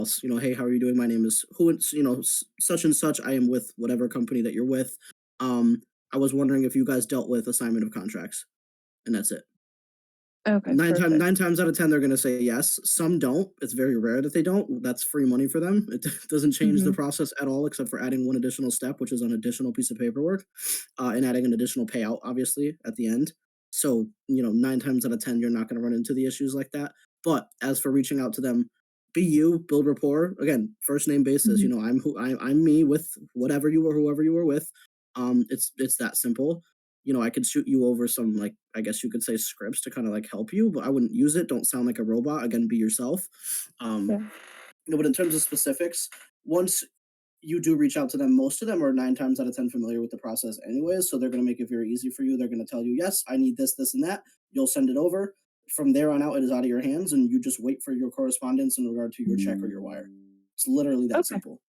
else. Hey, how are you doing? My name is who, such and such. I am with whatever company that you're with. Um, I was wondering if you guys dealt with assignment of contracts, and that's it. Okay, Nine perfect. times out of 10, they're going to say yes. Some don't. It's very rare that they don't. That's free money for them. It doesn't change the Mhm. process at all, except for adding one additional step, which is an additional piece of paperwork, and adding an additional payout, obviously, at the end. So, 9 times out of 10, you're not going to run into the issues like that. But as for reaching out to them, be you, build rapport. Again, first name basis. Mhm. I'm me with whatever you were, whoever you were with. It's that simple. I could shoot you over some, like, I guess you could say, scripts to kind of like help you, but I wouldn't use it. Don't sound like a robot. Again, be yourself. Um, Yeah. but in terms of specifics, once you do reach out to them, most of them are 9 times out of 10 familiar with the process anyways. So they're going to make it very easy for you. They're going to tell you, yes, I need this, this, and that. You'll send it over. From there on out, it is out of your hands, and you just wait for your correspondence in regard to your check or your wire. It's literally that Okay. simple.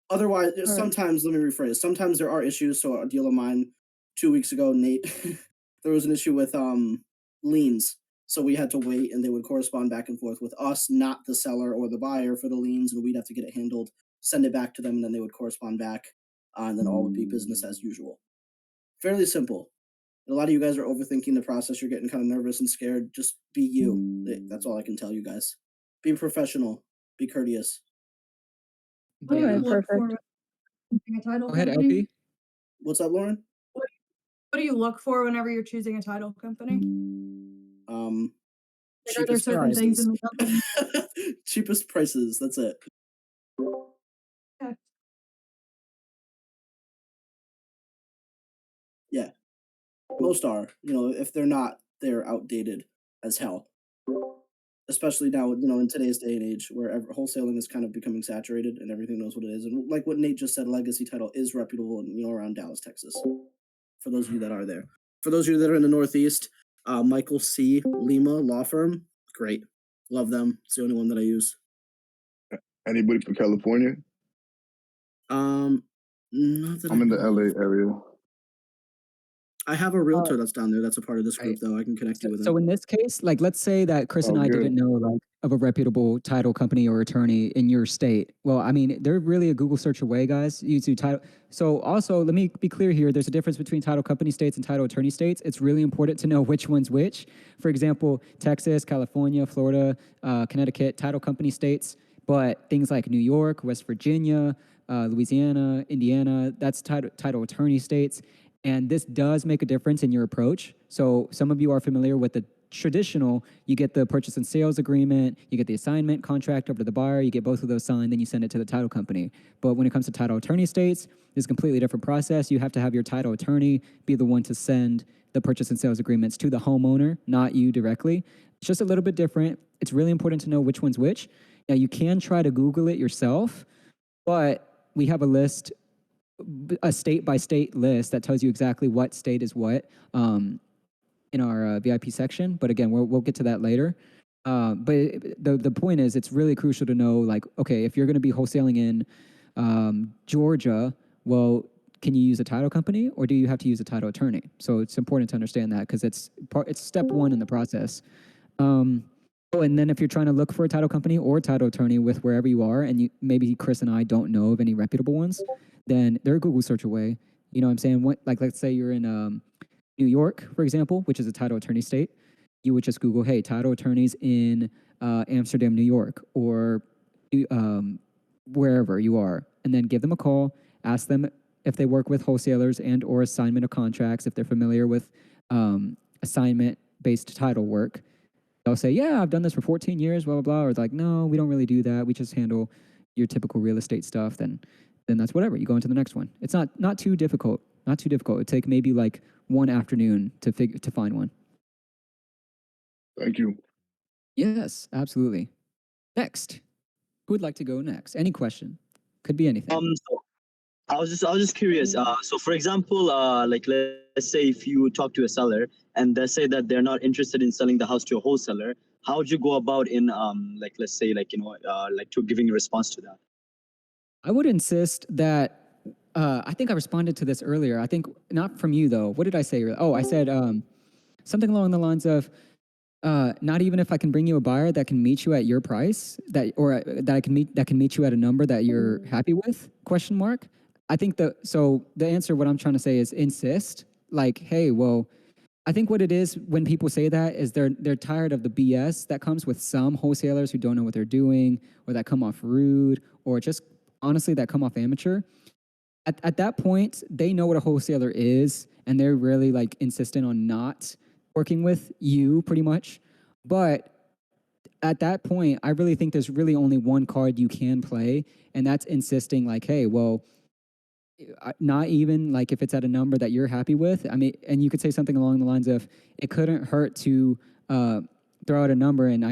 Otherwise, All right. sometimes, let me rephrase. Sometimes there are issues. So a deal of mine 2 weeks ago, Nate, there was an issue with liens. So we had to wait, and they would correspond back and forth with us, not the seller or the buyer, for the liens, and we'd have to get it handled, send it back to them, and then they would correspond back, and then all would be business as usual. Fairly simple. A lot of you guys are overthinking the process. You're getting kind of nervous and scared. Just be you. That's all I can tell you guys. Be professional. Be courteous. All Do you right, Yeah. look perfect. for when choosing a title Go ahead, company? LP. What's up, Lauren? What what do you look for whenever you're choosing a title company? Um, Like, are there cheapest certain things prices. in the company? Cheapest prices. That's it. Yeah. Yeah, most are. If they're not, they're outdated as hell. Especially now, in today's day and age, where wholesaling is kind of becoming saturated and everything knows what it is. And like what Nate just said, Legacy Title is reputable, and around Dallas, Texas. For those of you that are there. For those of you that are in the Northeast, Michael C. Lima Law Firm, great, love them. It's the only one that I use. Anybody from California? Um, not that I I'm in the know LA of. area. I have a Uh, realtor that's down there. That's a part of this right. group, though. I can connect So, you with so him. in this case, like, let's say that Chris and Oh, I didn't good. know like of a reputable title company or attorney in your state. Well, I mean, they're really a Google search away, guys. You do title. So also, let me be clear here. There's a difference between title company states and title attorney states. It's really important to know which one's which. For example, Texas, California, Florida, Connecticut, title company states. But things like New York, West Virginia, Louisiana, Indiana, that's title attorney states. And this does make a difference in your approach. So some of you are familiar with the traditional, you get the purchase and sales agreement, you get the assignment contract over to the buyer, you get both of those signed, then you send it to the title company. But when it comes to title attorney states, it's a completely different process. You have to have your title attorney be the one to send the purchase and sales agreements to the homeowner, not you directly. It's just a little bit different. It's really important to know which one's which. Now, you can try to Google it yourself, but we have a list, a state by state list that tells you exactly what state is what, in our VIP section. But again, we'll get to that later. But the point is, it's really crucial to know, like, okay, if you're going to be wholesaling in Georgia, well, can you use a title company or do you have to use a title attorney? So it's important to understand that because it's step one in the process. Oh, and then if you're trying to look for a title company or title attorney with wherever you are, and maybe Chris and I don't know of any reputable ones, then they're a Google search away. You know what I'm saying? Like, let's say you're in New York, for example, which is a title attorney state. You would just Google, hey, title attorneys in Amsterdam, New York, or um, wherever you are, and then give them a call. Ask them if they work with wholesalers and or assignment of contracts, if they're familiar with assignment-based title work. They'll say, yeah, I've done this for 14 years, blah, blah, blah. Or like, no, we don't really do that. We just handle your typical real estate stuff. Then that's whatever. You go into the next one. It's not too difficult. Not too difficult. It'd take maybe like one afternoon to find one. Thank you. Yes, absolutely. Next. Who would like to go next? Any question? Could be anything. So I was just curious. So for example, like let's say if you talk to a seller and they say that they're not interested in selling the house to a wholesaler, how would you go about in like let's say like like to giving a response to that? I would insist that I think I responded to this earlier. I think not from you though. What did I say? Oh, I said something along the lines of Not even if I can bring you a buyer that can meet you at your price, that can meet you at a number that you're happy with? Question mark. I think the answer, what I'm trying to say is insist. Like, hey, well, I think what it is when people say that is they're tired of the BS that comes with some wholesalers who don't know what they're doing, or that come off rude, or just honestly that come off amateur. At that point, they know what a wholesaler is, and they're really like insistent on not working with you, pretty much. But at that point, I really think there's really only one card you can play, and that's insisting like, hey, well, not even like if it's at a number that you're happy with. I mean, and you could say something along the lines of, it couldn't hurt to throw out a number, and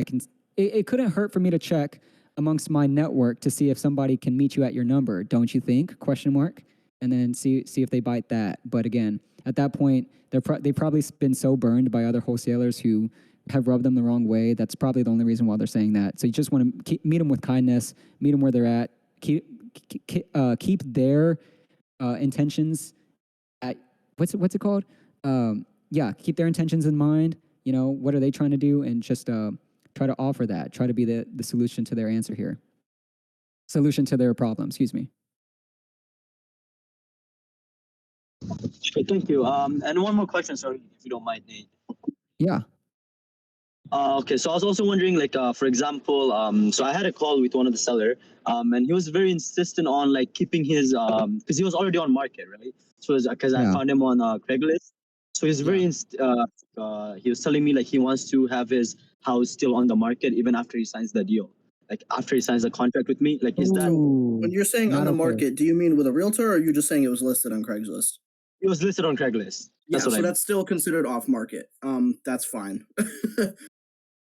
it couldn't hurt for me to check amongst my network to see if somebody can meet you at your number, don't you think? Question mark. And then see if they bite that. But again, at that point, they've probably been so burned by other wholesalers who have rubbed them the wrong way. That's probably the only reason why they're saying that. So you just want to meet them with kindness, meet them where they're at, keep their intentions at what's it called? Yeah, keep their intentions in mind. You know, what are they trying to do, and just try to offer that. Try to be the solution to their answer here. Solution to their problem. Excuse me. Sure, thank you. And one more question, sorry, if you don't mind, Nate. Yeah. Okay, so I was also wondering, like, for example, so I had a call with one of the seller, and he was very insistent on like keeping his, because he was already on market, right? So because I Yeah. found him on Craigslist, so he's very, he was telling me like he wants to have his house still on the market even after he signs the deal, like after he signs the contract with me. Like, is that When you're saying on not the okay. market, do you mean with a realtor, or are you just saying it was listed on Craigslist? it was listed on Craigslist? Yeah, That's what so I mean. that's still considered off market. That's fine.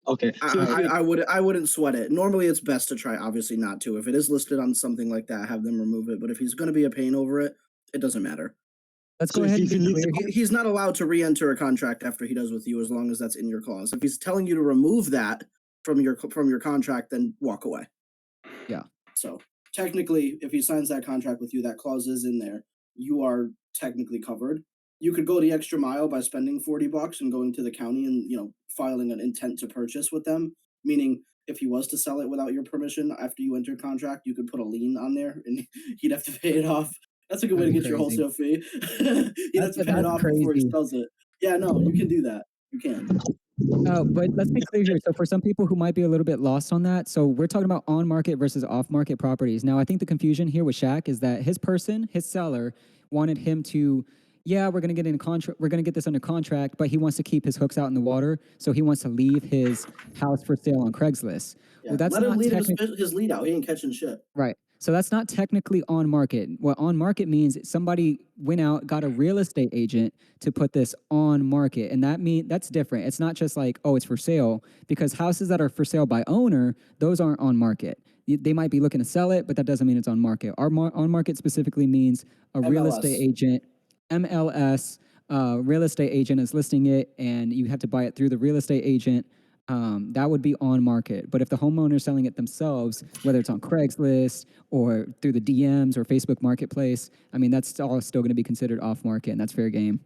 Okay, so if you- I wouldn't sweat it. Normally, it's best to try, obviously, not to. If it is listed on something like that, have them remove it. But if he's going to be a pain over it, it doesn't matter. Let's So go if ahead he and be needs clear to- here. He's not allowed to re-enter a contract after he does with you, as long as that's in your clause. If he's telling you to remove that from your contract, then walk away. Yeah. So technically, if he signs that contract with you, that clause is in there. You are technically covered. You could go the extra mile by spending $40 and going to the county and, you know, filing an intent to purchase with them. Meaning, if he was to sell it without your permission after you enter contract, you could put a lien on there and he'd have to pay it off. That's a good way to That'd get be your crazy. wholesale fee. He'd have to pay it That's off before he crazy. sells it. Yeah, no, you can do that. You can. But let's be clear here. So for some people who might be a little bit lost on that, so we're talking about on-market versus off-market properties. Now, I think the confusion here with Shaq is that his seller, wanted him to, yeah, we're gonna get in contract, we're gonna get this under contract, but he wants to keep his hooks out in the water, so he wants to leave his house for sale on Craigslist. Yeah. Well, that's Let him not lead technically his lead out. He ain't catching shit. right. So that's not technically on market. What on market means, somebody went out, got a real estate agent to put this on market. And that's different. It's not just like, oh, it's for sale, because houses that are for sale by owner, those aren't on market. They might be looking to sell it, but that doesn't mean it's on market. On market specifically means a real estate agent, MLS, real estate agent is listing it, and you have to buy it through the real estate agent. That would be on market. But if the homeowner is selling it themselves, whether it's on Craigslist or through the DMs or Facebook Marketplace, I mean, that's all still going to be considered off market, and that's fair game.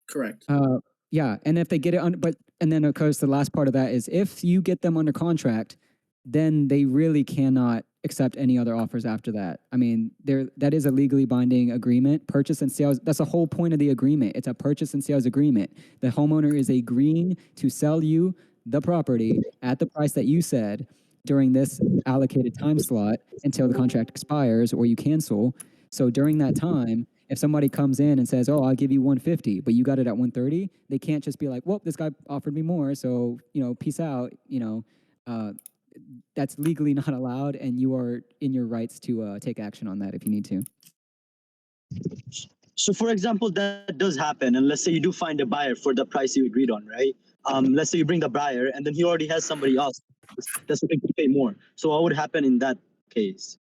Correct. Yeah, and if they get it and then of course the last part of that is, if you get them under contract, then they really cannot accept any other offers after that. I mean, that is a legally binding agreement. Purchase and sales, that's the whole point of the agreement. It's a purchase and sales agreement. The homeowner is agreeing to sell you the property at the price that you said during this allocated time slot until the contract expires or you cancel. So during that time, if somebody comes in and says, oh, I'll give you 150, but you got it at 130, they can't just be like, well, this guy offered me more, so, you know, peace out, you know. That's legally not allowed, and you are in your rights to take action on that if you need to. So, for example, that does happen, and let's say you do find a buyer for the price you agreed on, right? Let's say you bring the buyer, and then he already has somebody else that's looking to pay more. So, what would happen in that case?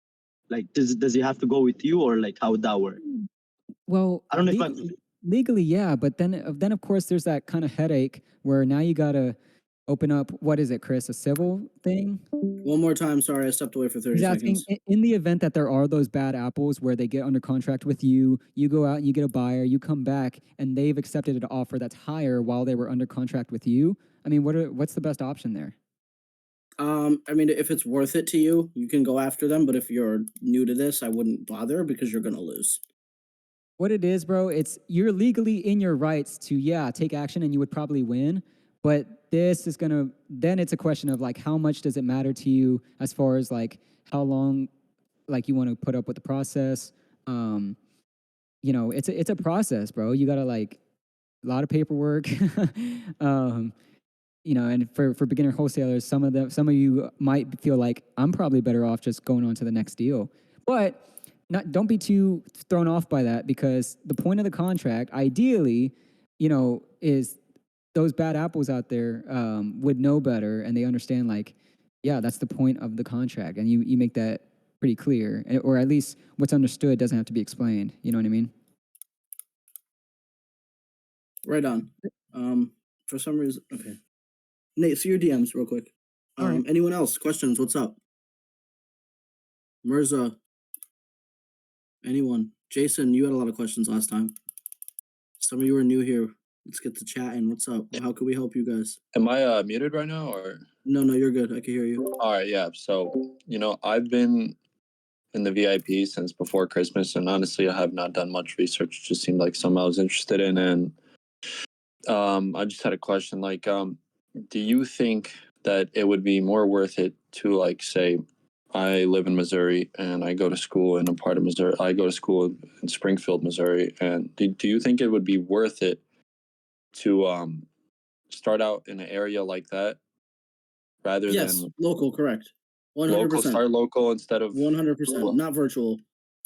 Like, does he have to go with you, or like, how would that work? Well, I don't know if I'm legally, yeah, but then of course there's that kind of headache where now you gotta open up, what is it, Chris, a civil thing? One more time. Sorry, I stepped away for 30 He's asking, seconds. in the event that there are those bad apples where they get under contract with you, you go out and you get a buyer, you come back, and they've accepted an offer that's higher while they were under contract with you. I mean, what's the best option there? I mean, if it's worth it to you, you can go after them. But if you're new to this, I wouldn't bother because you're gonna lose. What it is, bro, it's you're legally in your rights to, yeah, take action and you would probably win. But this is gonna, then it's a question of like, how much does it matter to you as far as like how long like you want to put up with the process? You know, it's a process, bro. You gotta like a lot of paperwork. um, you know, and for beginner wholesalers, some of you might feel like I'm probably better off just going on to the next deal. But don't be too thrown off by that, because the point of the contract, ideally, you know, is those bad apples out there would know better and they understand like, yeah, that's the point of the contract, and you make that pretty clear, or at least what's understood doesn't have to be explained. You know what I mean? Right on. For some reason, okay. Nate, see your DMs real quick. All right. Anyone else? Questions? What's up? Mirza. Anyone? Jason, you had a lot of questions last time. Some of you are new here. Let's get to chatting. What's up? How can we help you guys? Am I muted right now or? No, you're good. I can hear you. All right, yeah. So, I've been in the VIP since before Christmas, and honestly, I have not done much research. It just seemed like something I was interested in, and I just had a question. Like, do you think that it would be more worth it to, like, say, I live in Missouri and I go to school in a part of Missouri. I go to school in Springfield, Missouri, and do you think it would be worth it to start out in an area like that rather Yes, than local, correct. local? 100%. Start local instead of 100%. Not virtual.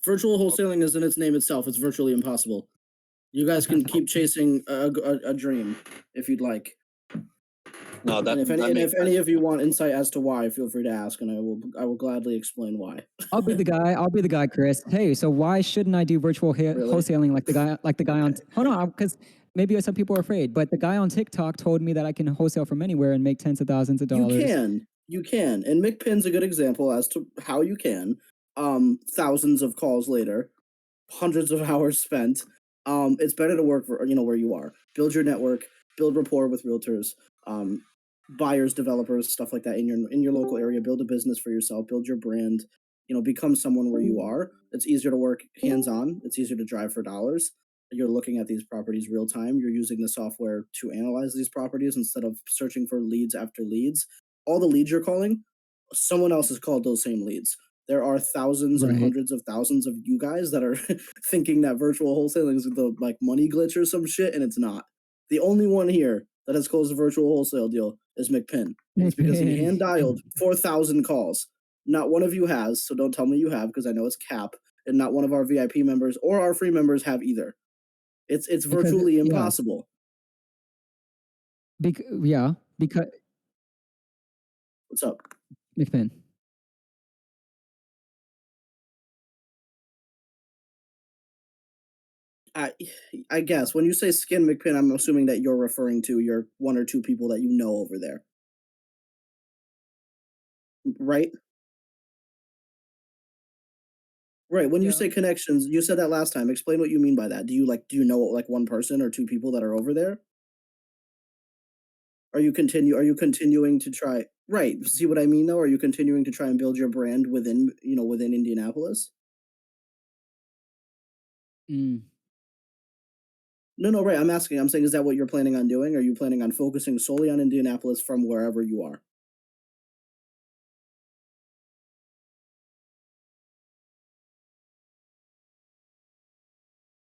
Virtual wholesaling is in its name itself. It's virtually impossible. You guys can keep chasing a dream if you'd like. No, that, And if any that and makes if any sense. of you want insight as to why, feel free to ask, and I will gladly explain why. I'll be the guy. I'll be the guy, Chris. Hey, so why shouldn't I do virtual Really? wholesaling like the guy on? Hold on, because maybe some people are afraid. But the guy on TikTok told me that I can wholesale from anywhere and make tens of thousands of dollars. You can, and McPin's a good example as to how you can. Thousands of calls later, hundreds of hours spent. It's better to work for where you are. Build your network, build rapport with realtors, buyers, developers, stuff like that in your local area. Build a business for yourself. Build your brand. Become someone where you are. It's easier to work hands on. It's easier to drive for dollars. You're looking at these properties real time. You're using the software to analyze these properties instead of searching for leads after leads. All the leads you're calling, someone else has called those same leads. There are thousands and Right. hundreds of thousands of you guys that are thinking that virtual wholesaling is the like money glitch or some shit, and it's not. The only one here that has closed a virtual wholesale deal is McPin. It's because he hand dialed 4,000 calls. Not one of you has, so don't tell me you have, because I know it's cap, and not one of our VIP members or our free members have either. It's Because virtually yeah. impossible. Because What's up? McFinn. I guess when you say skin McPin, I'm assuming that you're referring to your one or two people that you know over there, right? Right. When you Yeah. say connections, you said that last time. Explain what you mean by that. Do you know like one person or two people that are over there? Are you continuing to try? Right. See what I mean though? Are you continuing to try and build your brand within Indianapolis? Mm. No, right. I'm asking. I'm saying, is that what you're planning on doing? Are you planning on focusing solely on Indianapolis from wherever you are?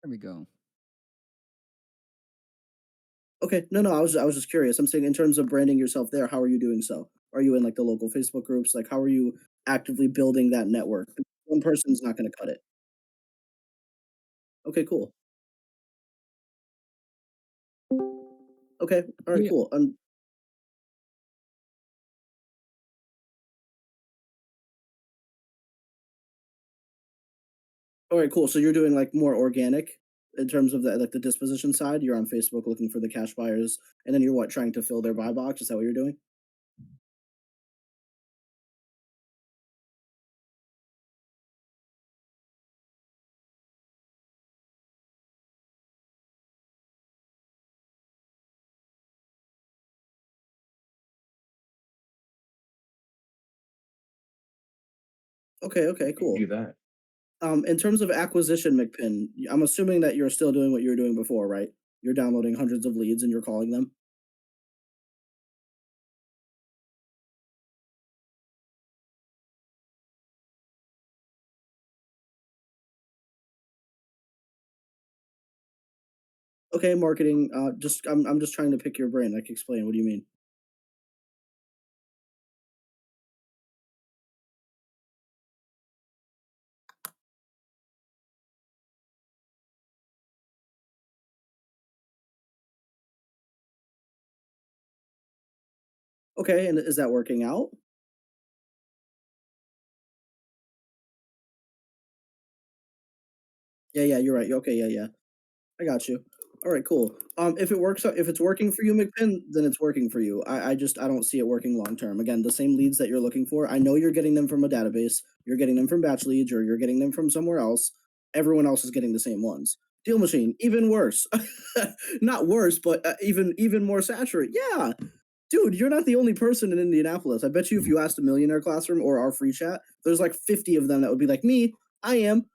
There we go. Okay. No. I was just curious. I'm saying in terms of branding yourself there, how are you doing so? Are you in like the local Facebook groups? Like, how are you actively building that network? One person's not going to cut it. Okay. Cool. Okay. All right. Yeah. Cool. All right. Cool. So you're doing like more organic in terms of the disposition side. You're on Facebook looking for the cash buyers, and then you're trying to fill their buy box. Is that what you're doing? Okay, okay, cool. Do that. In terms of acquisition, McPin, I'm assuming that you're still doing what you were doing before, right? You're downloading hundreds of leads and you're calling them. Okay, marketing. I'm just trying to pick your brain. Like, explain. What do you mean? Okay, and is that working out? Yeah, yeah, you're right. Okay, yeah, yeah. I got you. All right, cool. If it works, if it's working for you, McPin, then it's working for you. I don't see it working long term. Again, the same leads that you're looking for. I know you're getting them from a database. You're getting them from batch leads, or you're getting them from somewhere else. Everyone else is getting the same ones. Deal Machine, even worse. Not worse, but even more saturated. Yeah, dude, you're not the only person in Indianapolis. I bet you if you asked a Millionaire Classroom or our free chat, there's like 50 of them that would be like me. I am.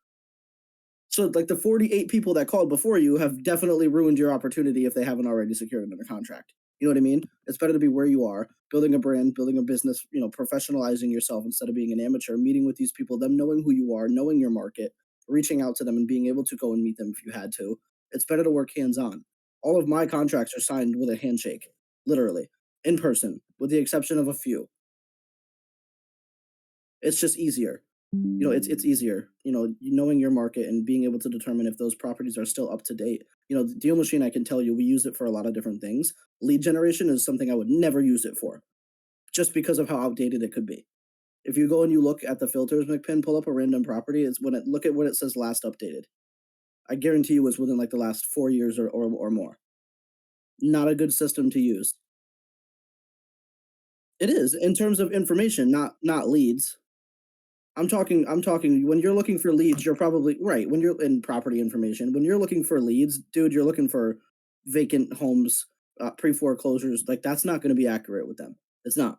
So, like, the 48 people that called before you have definitely ruined your opportunity if they haven't already secured another contract. You know what I mean? It's better to be where you are, building a brand, building a business, professionalizing yourself instead of being an amateur, meeting with these people, them knowing who you are, knowing your market, reaching out to them and being able to go and meet them if you had to. It's better to work hands on. All of my contracts are signed with a handshake, literally, in person, with the exception of a few. It's just easier. It's easier, knowing your market and being able to determine if those properties are still up to date. The Deal Machine, I can tell you, we use it for a lot of different things. Lead generation is something I would never use it for, just because of how outdated it could be. If you go and you look at the filters, McPin, pull up a random property, look at what it says last updated. I guarantee you it's within like the last 4 years or more. Not a good system to use. It is in terms of information, not leads. I'm talking when you're looking for leads, you're probably right. When you're in property information, when you're looking for leads, dude, you're looking for vacant homes, pre-foreclosures. Like, that's not going to be accurate with them. It's not.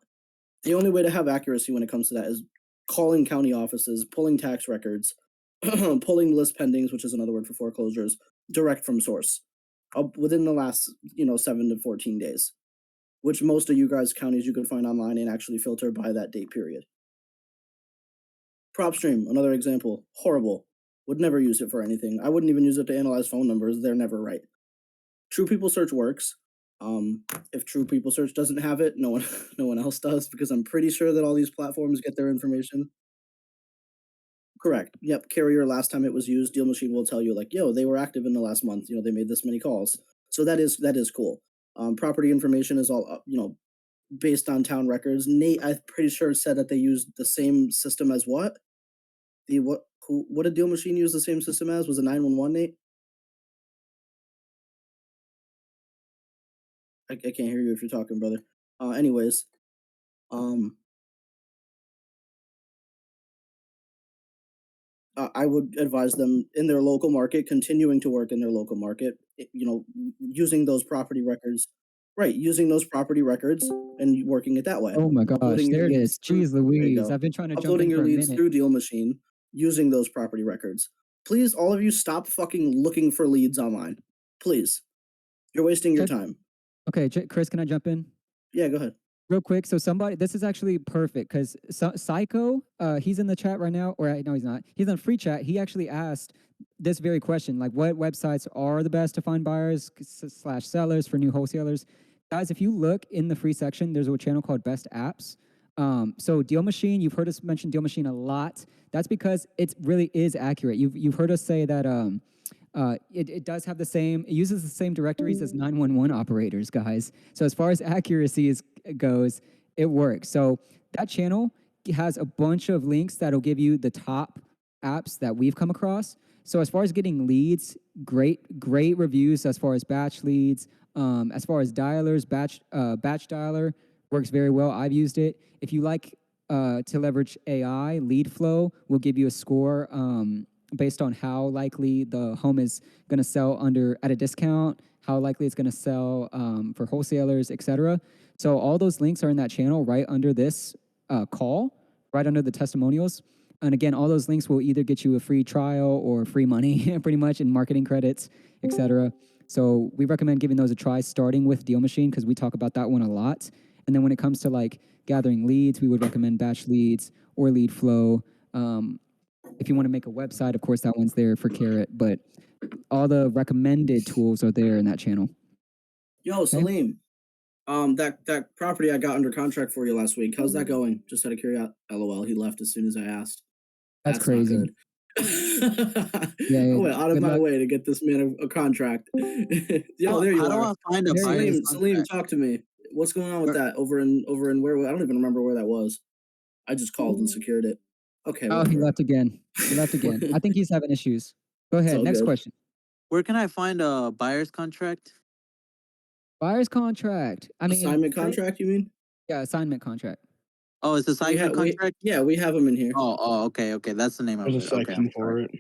The only way to have accuracy when it comes to that is calling county offices, pulling tax records, pulling list pendings, which is another word for foreclosures, direct from source, within the last 7 to 14 days, which most of you guys counties you could find online and actually filter by that date period. PropStream, another example, horrible. Would never use it for anything. I wouldn't even use it to analyze phone numbers. They're never right. True People Search works. If True People Search doesn't have it, no one else does, because I'm pretty sure that all these platforms get their information. Correct. Yep. Carrier, last time it was used, Deal Machine will tell you like, yo, they were active in the last month. They made this many calls. So that is cool. Property information is all based on town records. Nate, I'm pretty sure said that they used the same system as what? What did Deal Machine use the same system as? Was it 911, Nate? I can't hear you if you're talking, brother. Anyways, I would advise them in their local market, continuing to work in their local market, using those property records, right? Using those property records and working it that way. Oh my gosh, Uploading your there it leads is. through- Jeez there you Louise, go. I've been trying to jump Uploading in your for a leads minute. through Deal Machine, using those property records. Please, all of you, stop fucking looking for leads online. Please, you're wasting your Check- time. Okay, Chris, can I jump in? Yeah, go ahead. Real quick, so this is actually perfect because Psycho, he's in the chat right now, or no, he's not. He's on free chat. He actually asked this very question, like, what websites are the best to find buyers / sellers for new wholesalers? Guys, if you look in the free section, there's a channel called Best Apps. So Deal Machine, you've heard us mention Deal Machine a lot. That's because it really is accurate. You've heard us say that it does have it uses the same directories as 911 operators, guys. So as far as accuracy goes, it works. So that channel has a bunch of links that'll give you the top apps that we've come across. So as far as getting leads, great reviews as far as batch leads. As far as dialers, batch dialer works very well. I've used it. If you like to leverage AI, Lead Flow will give you a score based on how likely the home is going to sell at a discount, how likely it's going to sell for wholesalers, etc. So all those links are in that channel right under this call, right under the testimonials. And again, all those links will either get you a free trial or free money, pretty much, in marketing credits, etc. So we recommend giving those a try, starting with Deal Machine, because we talk about that one a lot. And then when it comes to like gathering leads, we would recommend Batch Leads or Lead Flow. If you want to make a website, of course, that one's there for Carrot. But all the recommended tools are there in that channel. Yo, Salim. That property I got under contract for you last week. How's that going? Just out of curiosity. LOL. He left as soon as I asked. That's Not crazy. good. Yeah, I went out of good my luck. way to get this man a contract. Yo, there you How do are. I find a There you buyer's Salim, contract? talk to me. What's going on with that over in where? I don't even remember where that was. I just called and secured it. Okay, Oh, he whatever. left again. He left again. I think he's having issues. Go It's ahead. all Next good. question. Where can I find a buyer's contract? Buyer's contract. I mean, Assignment contract, you mean? yeah, assignment contract. Oh, it's a We assignment contract? yeah, we have them in here. Oh, okay, okay. That's the name of There's it. a Okay, section I'm for sorry. it.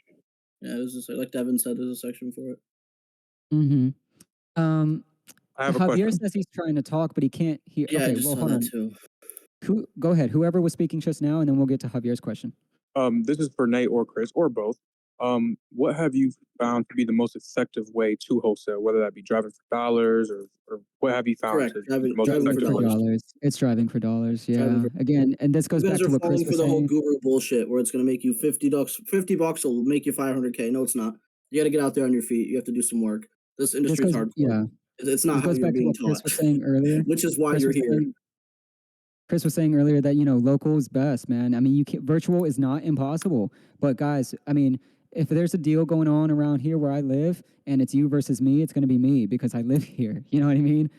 Yeah, there's just like Devin said, there's a section for it. Mm-hmm. I have a Javier question. says he's trying to talk, but he can't hear. Yeah, I Okay, just well, saw hold that on. too. Go ahead. Whoever was speaking just now, and then we'll get to Javier's question. This is for Nate or Chris or both. What have you found to be the most effective way to wholesale, whether that be driving for dollars or what have you found Correct, to be driving- the most driving for effective way? dollars. It's driving for dollars. Yeah. Driving for- Again, and this goes You back guys to are what Chris falling for was the whole saying. guru bullshit where it's gonna make you $50 will make you 500K. No, it's not. You got to get out there on your feet. You have to do some work. This industry's hardcore. Yeah. It's not This how goes you're back to being what Chris taught, was saying earlier. which is why Chris you're was here. saying- Chris was saying earlier that, you know, local is best, man. I mean, virtual is not impossible. But guys, I mean, if there's a deal going on around here where I live and it's you versus me, it's going to be me because I live here. You know what I mean?